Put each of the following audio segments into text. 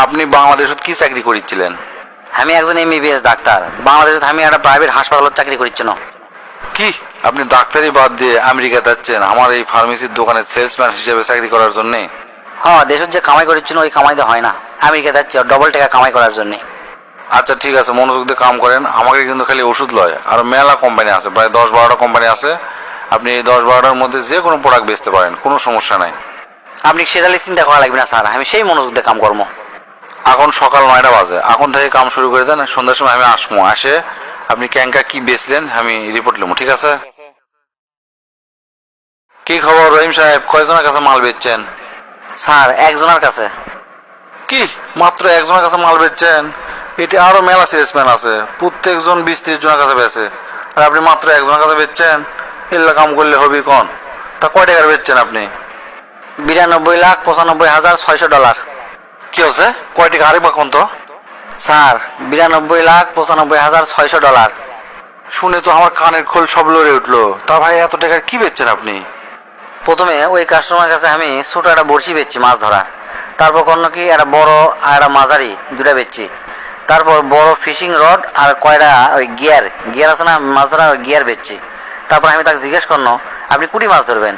আপনি বাংলাদেশত কি চাকরি করিছিলেন? আমি একজন এমবিবিএস ডাক্তার। বাংলাদেশে আমি একটা প্রাইভেট হাসপাতালত চাকরি করছি না। কি আপনি ডাক্তারি বাদ দিয়ে আমেরিকা যাচ্ছেন আমার এই ফার্মেসির দোকানে সেলসম্যান হিসেবে চাকরি করার জন্যে? হ্যাঁ, দেশের যে কামাই করছি ওই কামাই তো হয় না, আমেরিকা যাচ্ছি ডবল টাকা কামাই করার জন্যে। আচ্ছা ঠিক আছে, মনোযোগ দিয়ে কাম করেন। আমাকে কিন্তু খালি ওষুধ লয়, আর মেলা কোম্পানি আছে, প্রায় 10-12টা কোম্পানি আছে। আপনি এই 10-12টার মধ্যে যে কোনো প্রোডাক্ট বেচতে পারেন, কোনো সমস্যা নাই। আপনি সেটা চিন্তা করা লাগবে না স্যার, আমি সেই মনোযোগ দিয়ে কাম করবো। এখন সকাল 9টা বাজে, এখন থেকে কাম শুরু করে দেন। সন্ধ্যার সময় আমি আসবো, আসে আপনি ক্যাঙ্কা কি বেচলেন আমি রিপোর্ট নেবো, ঠিক আছে? কি খবর রহিম সাহেব, কয়জনের কাছে মাল বেচছেন? স্যার একজনের কাছে। কি মাত্র একজনের কাছে মাল বেচছেন? এটি আরো মেলা সেলসম্যান আছে, প্রত্যেকজন 20-30 জনের কাছে বেচে, আর আপনি মাত্র একজনের কাছে বেচছেন? এল্লা কাম করলে হবি কোন? তা কয় টাকার বেচছেন আপনি? $92,95,600। কি হচ্ছে? কয় টাকা আরেকবার কোন তো? স্যার $92,95,600। শুনে তো আমার কানের খোল সব লড়ে উঠলো। তা ভাই এত টাকার কি বেচছেন আপনি? প্রথমে ওই কাস্টমার কাছে আমি ছোট একটা বড়শি বেচছি মাছ ধরা, তারপর কোনো কি একটা বড় আর একটা মাঝারি দুটা বেচছি, তারপর বড় ফিশিং রড আর কয়টা ওই গিয়ার আছে না মাছ ধরা, ওই গিয়ার বেচছি। তারপর আমি তাকে জিজ্ঞেস করলো আপনি কুটি মাছ ধরবেন?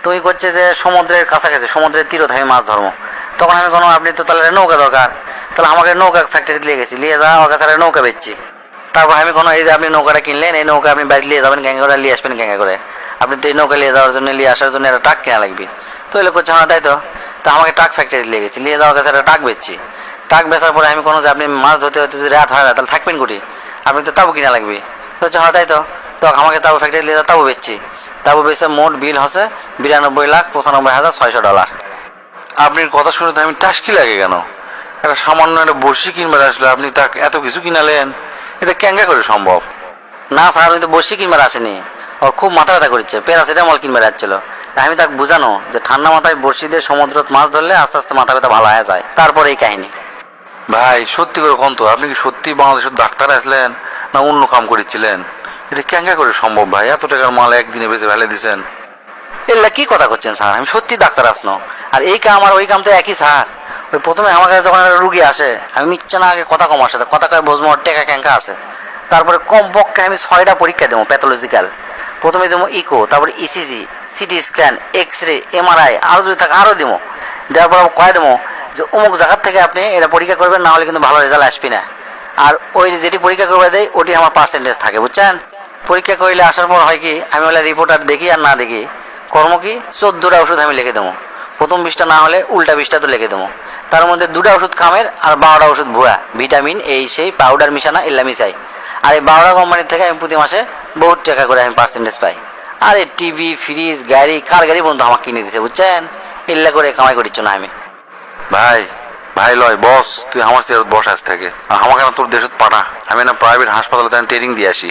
তো ওই করছে যে সমুদ্রের কাছাকাছি, সমুদ্রের তীরত আমি মাছ ধরবো। তখন আমি কোনো আপনি তো তাহলে নৌকা দরকার, তাহলে আমাকে নৌকা ফ্যাক্টরিতে নিয়ে গেছি, নিয়ে যাওয়া ওর কাছে একটা নৌকা বেচছি। তারপর আমি কোনো এই যে আপনি নৌকাটা কিনলেন, এই নৌকা আপনি বাড়ি নিয়ে যাবেন গ্যাঙ্গে করে, নিয়ে আসবেন গ্যাঙ্গে করে। আপনি তো এই নৌকা নিয়ে যাওয়ার জন্য, নিয়ে আসার জন্য একটা ট্রাক কেনা লাগবে। তো এলো করছে হ্যাঁ তাই তো। তা আমাকে ট্রাক ফ্যাক্টরি নিয়ে গেছি, নিয়ে যাওয়ার কাছে একটা ট্রাক বেচছি। ট্রাক বেচার পরে আমি কোনো যে আপনি মাছ ধরতে হতে যদি রাত হয় না তাহলে থাকবেন কুটি, আপনি তো তাবু কিনা লাগবে। তো হচ্ছে হ্যাঁ তাই তো। তো আমাকে তাবু ফ্যাক্টরি নিয়ে যাওয়া তাবু বেচছি। তাবু বেচে মোট বিল হচ্ছে $92,95,600। আপনার কথা শুনে তো আমি টাসকি লাগে কেন? একটা সামান্য একটা বড়শি কিনবার আসলে আপনি তাকে এত কিছু কিনালেন, এটা ক্যাঙ্গা করে সম্ভব? না স্যার, আমি তো বসি কিনবার আসেনি, ওর খুব মাথা ব্যথা করছে, প্যারাসিটামল কিনবার আসছিল। আমি তাকে বুঝানো যে ঠান্ডা মাথায় বড়শি দিয়ে সমুদ্রত মাছ ধরলে আস্তে আস্তে মাথা ব্যথা ভালো হয়ে যায়, তারপরে এই কাহিনী। ভাই সত্যি করে কোন তো, আপনি কি সত্যি বাংলাদেশের ডাক্তার আসলেন না অন্য কাম করেছিলেন? এটা ক্যাঙ্গা করে সম্ভব ভাই? এত টাকার মাল একদিনে বেঁচে ফেলে দিচ্ছেন। এগুলা কি কথা করছেন স্যার? আমি সত্যি ডাক্তার আসনো, আর এই কাম আর ওই কাম তো একই স্যার। ওই প্রথমে আমার কাছে যখন একটা রুগী আসে, আমি মিথ্যা না আগে কথা কম আসে, কথা কয়ে বুঝবো ওর টেকা ক্যাঙ্কা আছে। তারপরে কমপক্ষে আমি 6টা পরীক্ষা দেবো প্যাথোলজিক্যাল। প্রথমে দেবো ইকো, তারপরে ECG, CT scan, X ray, MRI, আরও যদি থাকে আরও দেবো। দেওয়ার পর কয়ে দেবো যে অমুক জায়গার থেকে আপনি এটা পরীক্ষা করবেন, না হলে কিন্তু ভালো রেজাল্ট আসবি না। আর ওই যেটি পরীক্ষা করবে দেয় ওটি আমার পার্সেন্টেজ থাকে, বুঝছেন? পরীক্ষা করলে আসার পর হয় কি, আমি বলে রিপোর্ট আর দেখি আর না দেখি, কর্ম কি 14টা ওষুধ আমি লিখে দেবো। প্রথম 20টা না হলে উল্টা 20টা তো লিখে দেবো। তার মধ্যে 2টা ওষুধ কামের আর 12টা ওষুধ ভুয়া, ভিটামিন এই সেই পাউডার মিশানা এল্লা মিশাই। আর এই 12টা কোম্পানির থেকে আমি প্রতি মাসে বহুত টাকা করে আমি পার্সেন্টেজ পাই। আর এই টিভি, ফ্রিজ, গাড়ি, কার গাড়ি বন্ধু আমাকে কিনে দিছে, বুঝছেন? এল্লা করে কামাই করিচ্ছ না আমি। ভাই ভাই লয় বস, তুই আমার চেয়ারত বস আজ থেকে, আর আমাকে না তোর দেশত পাঠা, আমি না প্রাইভেট হাসপাতালে ট্রেনিং দিয়ে আসি।